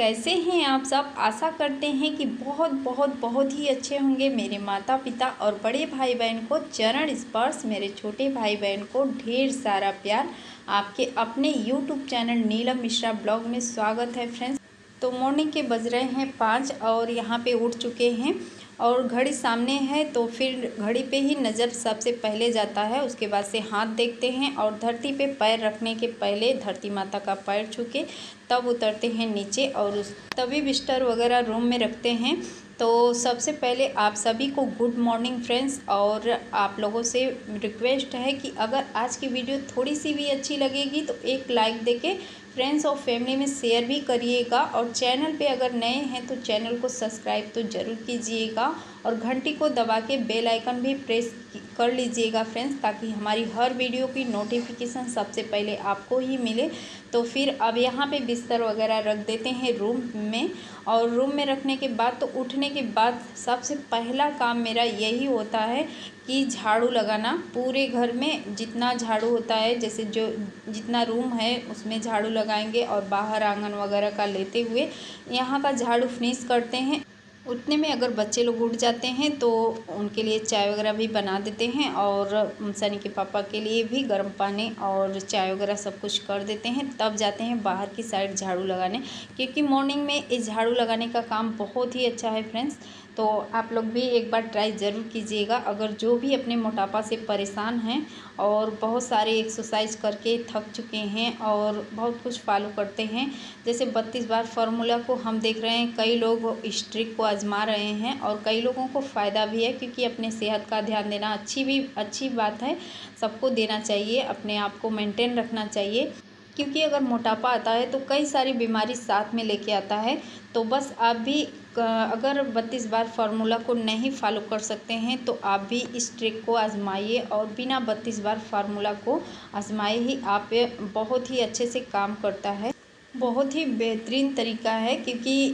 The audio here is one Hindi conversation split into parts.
कैसे हैं आप सब। आशा करते हैं कि बहुत बहुत बहुत ही अच्छे होंगे। मेरे माता पिता और बड़े भाई बहन को चरण स्पर्श, मेरे छोटे भाई बहन को ढेर सारा प्यार। आपके अपने YouTube channel Neelam Mishra blog में स्वागत है फ्रेंड्स। तो मॉर्निंग के बज रहे हैं 5 और यहाँ पे उठ चुके हैं और घड़ी सामने है, तो फिर घड़ी पे ही नज़र सबसे पहले जाता है। उसके बाद से हाथ देखते हैं और धरती पे पैर रखने के पहले धरती माता का पैर छू के तब उतरते हैं नीचे और तभी बिस्तर वगैरह रूम में रखते हैं। तो सबसे पहले आप सभी को गुड मॉर्निंग फ्रेंड्स। और आप लोगों से रिक्वेस्ट है कि अगर आज की वीडियो थोड़ी सी भी अच्छी लगेगी तो एक लाइक देके फ्रेंड्स और फैमिली में शेयर भी करिएगा। और चैनल पे अगर नए हैं तो चैनल को सब्सक्राइब तो ज़रूर कीजिएगा और घंटी को दबा के बेल आइकन भी प्रेस कर लीजिएगा फ्रेंड्स, ताकि हमारी हर वीडियो की नोटिफिकेशन सबसे पहले आपको ही मिले। तो फिर अब यहाँ पे बिस्तर वगैरह रख देते हैं रूम में। और रूम में रखने के बाद तो उठने के बाद सबसे पहला काम मेरा यही होता है कि झाड़ू लगाना। पूरे घर में जितना झाड़ू होता है, जैसे जो जितना रूम है उसमें झाड़ू लगाएंगे और बाहर आंगन वगैरह का लेते हुए यहाँ का झाड़ू फिनिश करते हैं। उतने में अगर बच्चे लोग उठ जाते हैं तो उनके लिए चाय वगैरह भी बना देते हैं और सनी के पापा के लिए भी गर्म पानी और चाय वगैरह सब कुछ कर देते हैं। तब जाते हैं बाहर की साइड झाड़ू लगाने, क्योंकि मॉर्निंग में इस झाड़ू लगाने का काम बहुत ही अच्छा है फ्रेंड्स। तो आप लोग भी एक बार ट्राई ज़रूर कीजिएगा। अगर जो भी अपने मोटापा से परेशान हैं और बहुत सारे एक्सरसाइज करके थक चुके हैं और बहुत कुछ फॉलो करते हैं, जैसे 32 बार फार्मूला को हम देख रहे हैं, कई लोग इस ट्रिक को आजमा रहे हैं और कई लोगों को फ़ायदा भी है, क्योंकि अपने सेहत का ध्यान देना अच्छी बात है। सबको देना चाहिए, अपने आप को मेंटेन रखना चाहिए, क्योंकि अगर मोटापा आता है तो कई सारी बीमारी साथ में लेके आता है। तो बस आप भी अगर 32 बार फार्मूला को नहीं फॉलो कर सकते हैं तो आप भी इस ट्रिक को आजमाइए और बिना 32 बार फार्मूला को आजमाए ही आप बहुत ही अच्छे से काम करता है। बहुत ही बेहतरीन तरीका है, क्योंकि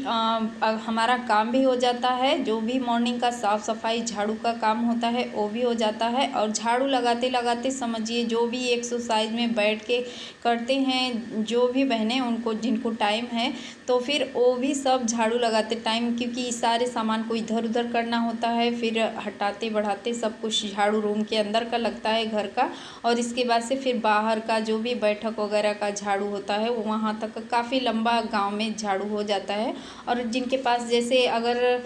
हमारा काम भी हो जाता है, जो भी मॉर्निंग का साफ़ सफाई झाड़ू का काम होता है वो भी हो जाता है। और झाड़ू लगाते लगाते समझिए जो भी एक्सरसाइज में बैठ के करते हैं, जो भी बहनें उनको जिनको टाइम है तो फिर वो भी सब झाड़ू लगाते टाइम, क्योंकि सारे सामान को इधर उधर करना होता है, फिर हटाते बढ़ाते सब कुछ झाड़ू रूम के अंदर का लगता है घर का। और इसके बाद से फिर बाहर का जो भी बैठक वगैरह का झाड़ू होता है वो वहाँ तक काफ़ी लंबा गांव में झाड़ू हो जाता है। और जिनके पास जैसे अगर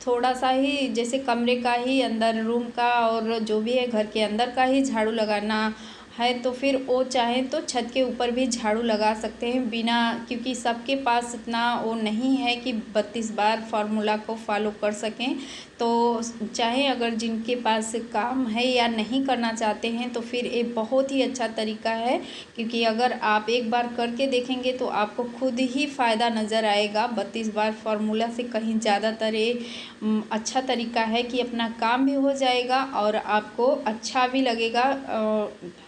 थोड़ा सा ही जैसे कमरे का ही अंदर रूम का और जो भी है घर के अंदर का ही झाड़ू लगाना है तो फिर वो चाहें तो छत के ऊपर भी झाड़ू लगा सकते हैं बिना, क्योंकि सबके पास इतना वो नहीं है कि 32 बार फार्मूला को फॉलो कर सकें। तो चाहे अगर जिनके पास काम है या नहीं करना चाहते हैं तो फिर ये बहुत ही अच्छा तरीका है, क्योंकि अगर आप एक बार करके देखेंगे तो आपको खुद ही फ़ायदा नज़र आएगा। 32 बार फार्मूला से कहीं ज़्यादातर ये अच्छा तरीका है कि अपना काम भी हो जाएगा और आपको अच्छा भी लगेगा,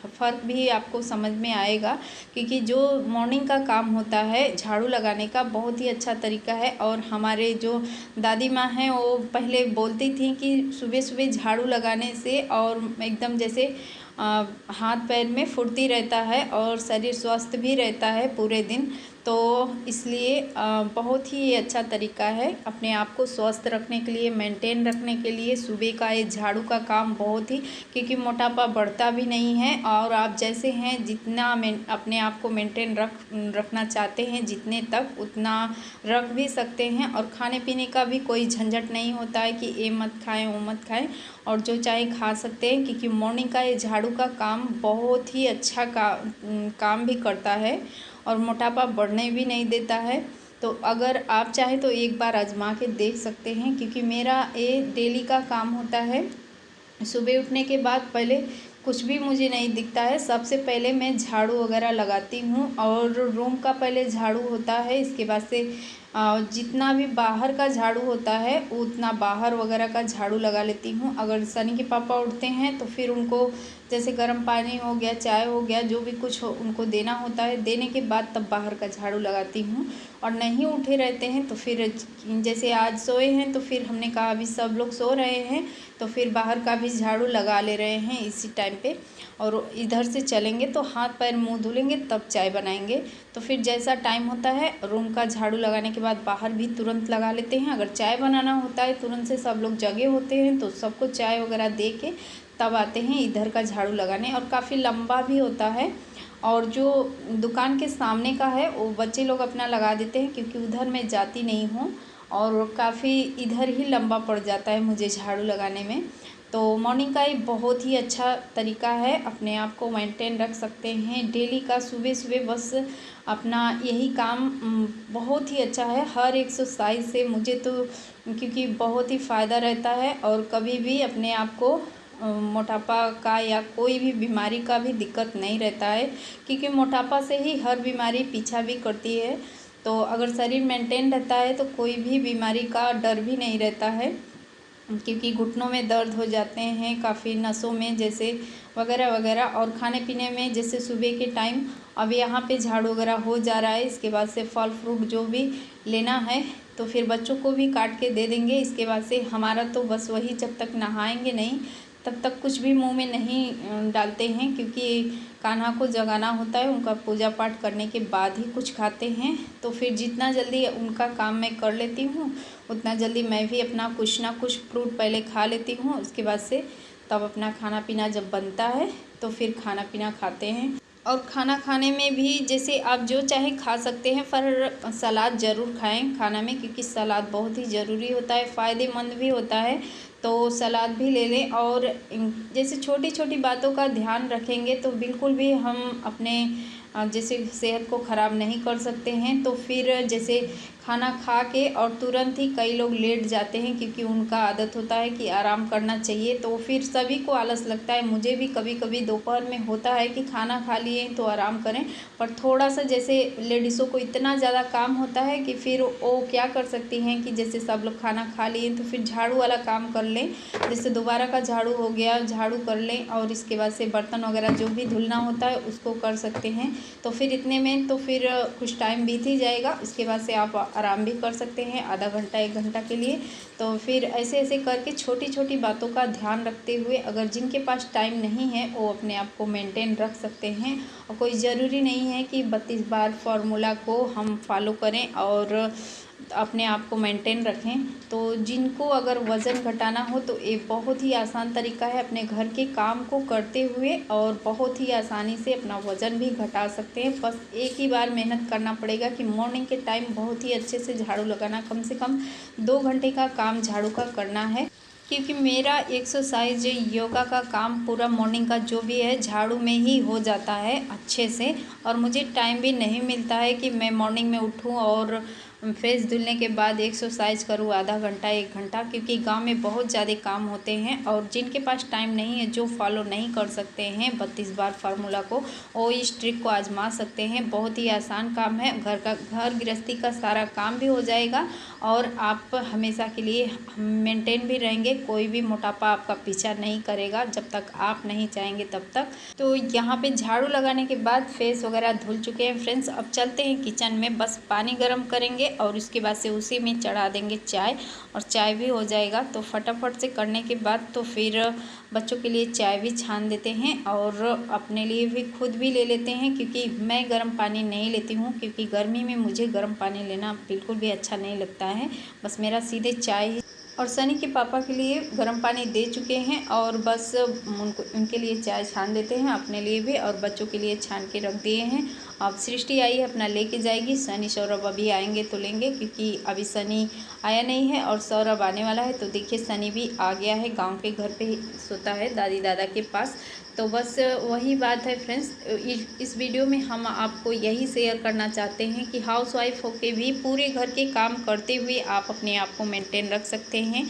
फ़र्क भी आपको समझ में आएगा। क्योंकि जो मॉर्निंग का काम होता है झाड़ू लगाने का बहुत ही अच्छा तरीका है। और हमारे जो दादी माँ हैं वो पहले बोलती थी कि सुबह सुबह झाड़ू लगाने से और एकदम जैसे हाथ पैर में फुर्ती रहता है और शरीर स्वस्थ भी रहता है पूरे दिन। तो इसलिए बहुत ही अच्छा तरीका है अपने आप को स्वस्थ रखने के लिए, मेंटेन रखने के लिए। सुबह का ये झाड़ू का काम बहुत ही, क्योंकि मोटापा बढ़ता भी नहीं है और आप जैसे हैं जितना अपने आप को मेंटेन रखना चाहते हैं जितने तक उतना रख भी सकते हैं। और खाने पीने का भी कोई झंझट नहीं होता है कि ये मत खाएं वो मत खाएं, और जो चाहे खा सकते हैं, क्योंकि मॉर्निंग का ये झाड़ू का काम बहुत ही अच्छा काम भी करता है और मोटापा बढ़ने भी नहीं देता है। तो अगर आप चाहे तो एक बार आजमा के देख सकते हैं, क्योंकि मेरा ये डेली का काम होता है। सुबह उठने के बाद पहले कुछ भी मुझे नहीं दिखता है, सबसे पहले मैं झाड़ू वगैरह लगाती हूँ और रूम का पहले झाड़ू होता है। इसके बाद से जितना भी बाहर का झाड़ू होता है उतना बाहर वगैरह का झाड़ू लगा लेती हूँ। अगर सनी के पापा उठते हैं तो फिर उनको जैसे गर्म पानी हो गया, चाय हो गया, जो भी कुछ उनको देना होता है, देने के बाद तब बाहर का झाड़ू लगाती हूँ। और नहीं उठे रहते हैं तो फिर जैसे आज सोए हैं तो फिर हमने कहा अभी सब लोग सो रहे हैं तो फिर बाहर का भी झाड़ू लगा ले रहे हैं इसी टाइम पे। और इधर से चलेंगे तो हाथ पैर मुंह धुलेंगे तब चाय बनाएंगे। तो फिर जैसा टाइम होता है रूम का झाड़ू लगाने के बाद बाहर भी तुरंत लगा लेते हैं। अगर चाय बनाना होता है तुरंत से सब लोग जगे होते हैं तो सबको चाय वगैरह दे के तब आते हैं इधर का झाड़ू लगाने, और काफ़ी लंबा भी होता है। और जो दुकान के सामने का है वो बच्चे लोग अपना लगा देते हैं, क्योंकि उधर मैं जाती नहीं हूँ और काफ़ी इधर ही लंबा पड़ जाता है मुझे झाड़ू लगाने में। तो मॉर्निंग का एक बहुत ही अच्छा तरीका है, अपने आप को मेंटेन रख सकते हैं डेली का। सुबह सुबह बस अपना यही काम बहुत ही अच्छा है। हर एक्सरसाइज से मुझे तो क्योंकि बहुत ही फ़ायदा रहता है, और कभी भी अपने आप को मोटापा का या कोई भी बीमारी का भी दिक्कत नहीं रहता है, क्योंकि मोटापा से ही हर बीमारी पीछा भी करती है। तो अगर शरीर मेंटेन रहता है तो कोई भी बीमारी का डर भी नहीं रहता है, क्योंकि घुटनों में दर्द हो जाते हैं, काफ़ी नसों में जैसे वगैरह वगैरह। और खाने पीने में जैसे सुबह के टाइम अब यहाँ पे झाड़ू वगैरह हो जा रहा है, इसके बाद से फल फ्रूट जो भी लेना है तो फिर बच्चों को भी काट के दे देंगे। इसके बाद से हमारा तो बस वही, जब तक नहाएंगे नहीं तब तक कुछ भी मुंह में नहीं डालते हैं, क्योंकि कान्हा को जगाना होता है। उनका पूजा पाठ करने के बाद ही कुछ खाते हैं। तो फिर जितना जल्दी उनका काम मैं कर लेती हूँ उतना जल्दी मैं भी अपना कुछ ना कुछ फ्रूट पहले खा लेती हूँ। उसके बाद से तब अपना खाना पीना जब बनता है तो फिर खाना पीना खाते हैं। और खाना खाने में भी जैसे आप जो चाहे खा सकते हैं, पर सलाद ज़रूर खाएं खाना में, क्योंकि सलाद बहुत ही ज़रूरी होता है, फ़ायदेमंद भी होता है। तो सलाद भी ले लें, और जैसे छोटी छोटी बातों का ध्यान रखेंगे तो बिल्कुल भी हम अपने जैसे सेहत को ख़राब नहीं कर सकते हैं। तो फिर जैसे खाना खा के और तुरंत ही कई लोग लेट जाते हैं, क्योंकि उनका आदत होता है कि आराम करना चाहिए। तो फिर सभी को आलस लगता है, मुझे भी कभी कभी दोपहर में होता है कि खाना खा लिए तो आराम करें, पर थोड़ा सा जैसे लेडीज़ों को इतना ज़्यादा काम होता है कि फिर वो क्या कर सकती हैं कि जैसे सब लोग खाना खा लिए तो फिर झाड़ू वाला काम कर लें। जैसे दोबारा का झाड़ू हो गया, झाड़ू कर लें, और इसके बाद से बर्तन वगैरह जो भी धुलना होता है उसको कर सकते हैं। तो फिर इतने में तो फिर कुछ टाइम बीत ही जाएगा। इसके बाद से आप आराम भी कर सकते हैं आधा घंटा 1 घंटा के लिए। तो फिर ऐसे ऐसे करके छोटी छोटी बातों का ध्यान रखते हुए, अगर जिनके पास टाइम नहीं है वो अपने आप को मेंटेन रख सकते हैं। और कोई ज़रूरी नहीं है कि 32 बार फार्मूला को हम फॉलो करें और अपने आप को मेंटेन रखें। तो जिनको अगर वज़न घटाना हो तो एक बहुत ही आसान तरीका है, अपने घर के काम को करते हुए और बहुत ही आसानी से अपना वज़न भी घटा सकते हैं। बस एक ही बार मेहनत करना पड़ेगा कि मॉर्निंग के टाइम बहुत ही अच्छे से झाड़ू लगाना, कम से कम 2 घंटे का काम झाड़ू का करना है। क्योंकि मेरा एक्सरसाइज योगा का काम पूरा मॉर्निंग का जो भी है झाड़ू में ही हो जाता है अच्छे से, और मुझे टाइम भी नहीं मिलता है कि मैं मॉर्निंग में उठूं और फेस धुलने के बाद एक्सरसाइज करूं आधा घंटा 1 घंटा, क्योंकि गांव में बहुत ज़्यादा काम होते हैं। और जिनके पास टाइम नहीं है, जो फॉलो नहीं कर सकते हैं 32 बार फार्मूला को, वो इस ट्रिक को आजमा सकते हैं। बहुत ही आसान काम है, घर गृहस्थी का सारा काम भी हो जाएगा और आप हमेशा के लिए मेंटेन भी रहेंगे। कोई भी मोटापा आपका पीछा नहीं करेगा जब तक आप नहीं चाहेंगे तब तक। तो यहाँ पे झाड़ू लगाने के बाद फेस वगैरह धुल चुके हैं फ्रेंड्स। अब चलते हैं किचन में, बस पानी गर्म करेंगे और उसके बाद से उसी में चढ़ा देंगे चाय, और चाय भी हो जाएगा। तो फटाफट से करने के बाद तो फिर बच्चों के लिए चाय भी छान देते हैं और अपने लिए भी खुद भी ले लेते हैं, क्योंकि मैं गर्म पानी नहीं लेती हूँ, क्योंकि गर्मी में मुझे गर्म पानी लेना बिल्कुल भी अच्छा नहीं लगता है। बस मेरा सीधे चाय ही। और सनी के पापा के लिए गर्म पानी दे चुके हैं और बस उनके लिए चाय छान देते हैं, अपने लिए भी और बच्चों के लिए छान के रख दिए हैं। अब सृष्टि आई है, अपना लेके जाएगी। सनी सौरभ अभी आएंगे तो लेंगे, क्योंकि अभी सनी आया नहीं है और सौरभ आने वाला है। तो देखिए सनी भी आ गया है, गांव के घर पे ही सोता है दादी दादा के पास। तो बस वही बात है फ्रेंड्स, इस वीडियो में हम आपको यही शेयर करना चाहते हैं कि हाउसवाइफ होके भी पूरे घर के काम करते हुए आप अपने आप को मेंटेन रख सकते हैं।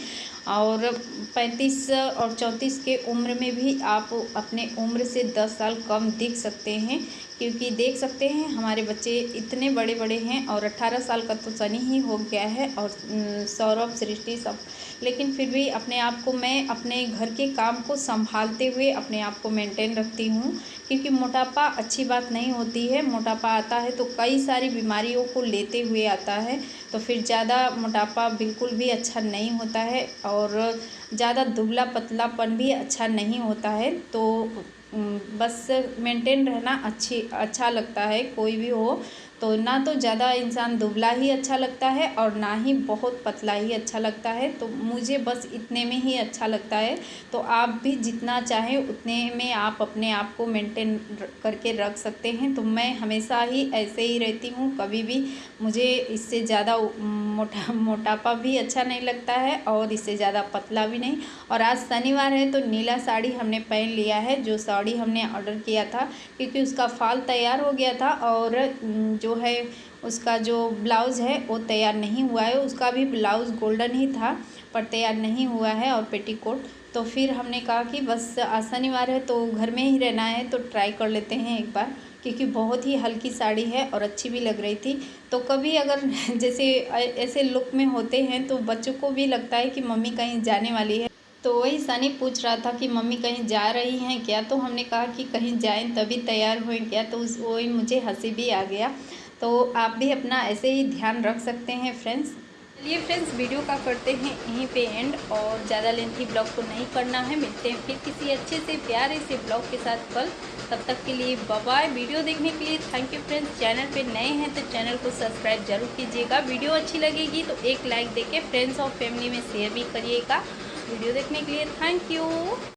और 35 और 34 के उम्र में भी आप अपने उम्र से 10 साल कम दिख सकते हैं, क्योंकि देख सकते हैं हमारे बच्चे इतने बड़े बड़े हैं और 18 साल का तो सनी ही हो गया है और सौरभ सृष्टि सब। लेकिन फिर भी अपने आप को मैं अपने घर के काम को संभालते हुए अपने आप को मेंटेन रखती हूँ, क्योंकि मोटापा अच्छी बात नहीं होती है। मोटापा आता है तो कई सारी बीमारियों को लेते हुए आता है, तो फिर ज़्यादा मोटापा बिल्कुल भी अच्छा नहीं होता है और ज़्यादा दुबला पतलापन भी अच्छा नहीं होता है। तो बस मेंटेन रहना अच्छा लगता है, कोई भी हो तो ना तो ज़्यादा इंसान दुबला ही अच्छा लगता है और ना ही बहुत पतला ही अच्छा लगता है। तो मुझे बस इतने में ही अच्छा लगता है। तो आप भी जितना चाहें उतने में आप अपने आप को मेंटेन करके रख सकते हैं। तो मैं हमेशा ही ऐसे ही रहती हूँ, कभी भी मुझे इससे ज़्यादा मोटापा भी अच्छा नहीं लगता है और इससे ज़्यादा पतला भी नहीं। और आज शनिवार है तो नीला साड़ी हमने पहन लिया है, जो साड़ी हमने ऑर्डर किया था, क्योंकि उसका फॉल तैयार हो गया था और जो है उसका जो ब्लाउज़ है वो तैयार नहीं हुआ है। उसका भी ब्लाउज़ गोल्डन ही था पर तैयार नहीं हुआ है और पेटीकोट। तो फिर हमने कहा कि बस आज शनिवार है तो घर में ही रहना है तो ट्राई कर लेते हैं एक बार, क्योंकि बहुत ही हल्की साड़ी है और अच्छी भी लग रही थी। तो कभी अगर जैसे ऐसे लुक में होते हैं तो बच्चों को भी लगता है कि मम्मी कहीं जाने वाली है। तो वही सनी पूछ रहा था कि मम्मी कहीं जा रही हैं क्या, तो हमने कहा कि कहीं जाएं तभी तैयार हुए क्या, तो उस वही मुझे हंसी भी आ गया। तो आप भी अपना ऐसे ही ध्यान रख सकते हैं फ्रेंड्स। चलिए फ्रेंड्स, वीडियो का करते हैं यहीं पे एंड, और ज़्यादा लेंथी ब्लॉग को नहीं करना है। मिलते हैं फिर किसी अच्छे से प्यारे से ब्लॉग के साथ कल। तब तक के लिए बाय बाय। वीडियो देखने के लिए थैंक यू फ्रेंड्स। चैनल पे नए हैं तो चैनल को सब्सक्राइब जरूर कीजिएगा। वीडियो अच्छी लगेगी तो एक लाइक देके फ्रेंड्स और फैमिली में शेयर भी करिएगा। वीडियो देखने के लिए थैंक यू।